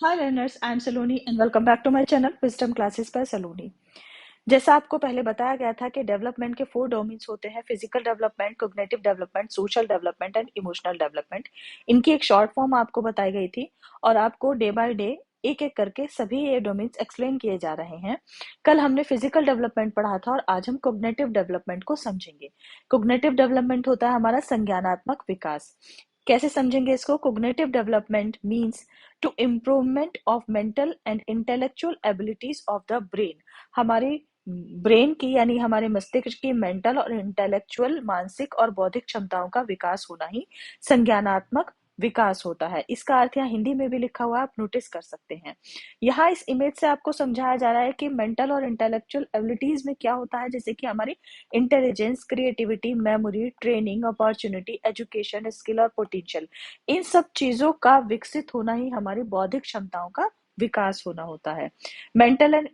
Hi learners, I am Saloni and welcome back to my channel Wisdom Classes by Saloni। जैसा आपको पहले बताया गया था कि डेवलपमेंट के 4 डोमेन्स होते हैं: physical development, cognitive development, social development and emotional development. इनकी एक शॉर्ट फॉर्म आपको बताई गई थी और आपको डे बाय डे एक एक करके सभी ये डोमेन्स एक्सप्लेन किए जा रहे हैं। कल हमने फिजिकल डेवलपमेंट पढ़ा था और आज हम कॉग्निटिव डेवलपमेंट को समझेंगे। कॉग्निटिव डेवलपमेंट होता है हमारा संज्ञानात्मक विकास। कैसे समझेंगे इसको? Cognitive development means to improvement of mental and intellectual abilities of the brain. हमारी ब्रेन की यानी हमारे मस्तिष्क की मेंटल और इंटेलेक्चुअल मानसिक और बौद्धिक क्षमताओं का विकास होना ही संज्ञानात्मक विकास होता है। इसका अर्थ यहाँ हिंदी में भी लिखा हुआ आप नोटिस कर सकते हैं। यहाँ इस इमेज से आपको समझाया जा रहा है कि मेंटल और इंटेलेक्चुअल एबिलिटीज में क्या होता है, जैसे कि हमारी intelligence, creativity, memory, training, opportunity, education, skill और पोटेंशियल। इन सब चीजों का विकसित होना ही हमारी बौद्धिक क्षमताओं का विकास होना होता है। मेंटल एंड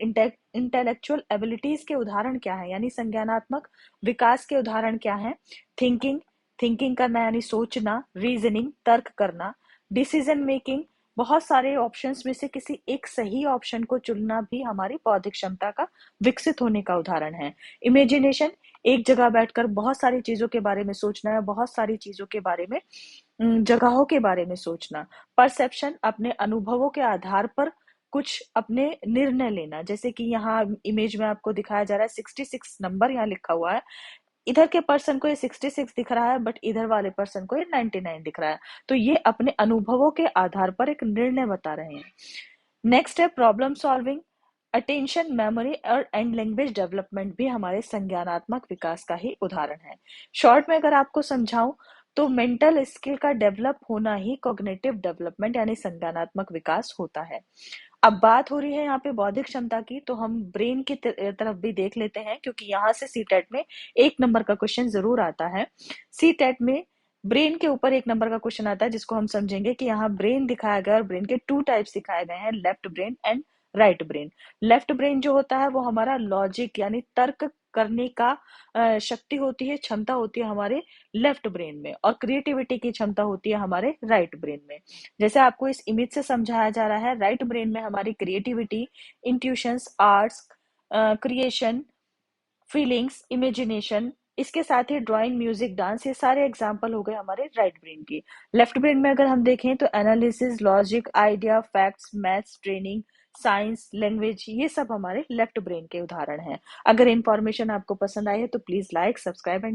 इंटेलेक्चुअल एबिलिटीज के उदाहरण क्या है, यानी संज्ञानात्मक विकास के उदाहरण क्या है? थिंकिंग, थिंकिंग करना यानी सोचना, रीजनिंग, तर्क करना, डिसीजन मेकिंग, बहुत सारे ऑप्शंस में से किसी एक सही ऑप्शन को चुनना भी हमारी बौद्धिक क्षमता का विकसित होने का उदाहरण है। इमेजिनेशन, एक जगह बैठकर बहुत सारी चीजों के बारे में सोचना है, बहुत सारी चीजों के बारे में, जगहों के बारे में सोचना। परसेप्शन, अपने अनुभवों के आधार पर कुछ अपने निर्णय लेना, जैसे कि यहाँ इमेज में आपको दिखाया जा रहा है 66 नंबर यहाँ लिखा हुआ है। इधर के पर्सन को ये 66 दिख रहा है बट इधर वाले पर्सन को ये 99 दिख रहा है। तो ये अपने अनुभवों के आधार पर एक निर्णय बता रहे हैं। नेक्स्ट है प्रॉब्लम सॉल्विंग, अटेंशन, मेमोरी और एंड लैंग्वेज डेवलपमेंट भी हमारे संज्ञानात्मक विकास का ही उदाहरण है। शॉर्ट में अगर आपको समझाऊं तो मेंटल स्किल का डेवलप होना ही कॉग्निटिव डेवलपमेंट यानी संज्ञानात्मक विकास होता है। अब बात हो रही है यहाँ पे बौद्धिक क्षमता की, तो हम ब्रेन की तरफ भी देख लेते हैं, क्योंकि यहाँ से सीटेट में 1 नंबर का क्वेश्चन जरूर आता है। सीटेट में ब्रेन के ऊपर 1 नंबर का क्वेश्चन आता है, जिसको हम समझेंगे कि यहाँ ब्रेन दिखाया गया और ब्रेन के 2 टाइप्स दिखाए गए हैं, left brain and right brain. Left brain जो होता है वो हमारा लॉजिक यानी तर्क करने का शक्ति होती है, क्षमता होती है हमारे लेफ्ट ब्रेन में, और क्रिएटिविटी की क्षमता होती है हमारे राइट ब्रेन में। जैसे आपको इस इमेज से समझाया जा रहा है, राइट ब्रेन में हमारी creativity, intuitions, arts, creation, feelings, imagination, इसके साथ ही ड्राइंग, म्यूजिक, डांस, ये सारे एग्जाम्पल हो गए हमारे राइट ब्रेन की। लेफ्ट ब्रेन में अगर हम देखें तो analysis, logic, idea, facts, maths, training, science, language, ये सब हमारे लेफ्ट ब्रेन के उदाहरण हैं। अगर इंफॉर्मेशन आपको पसंद आई है तो प्लीज लाइक, सब्सक्राइब एंड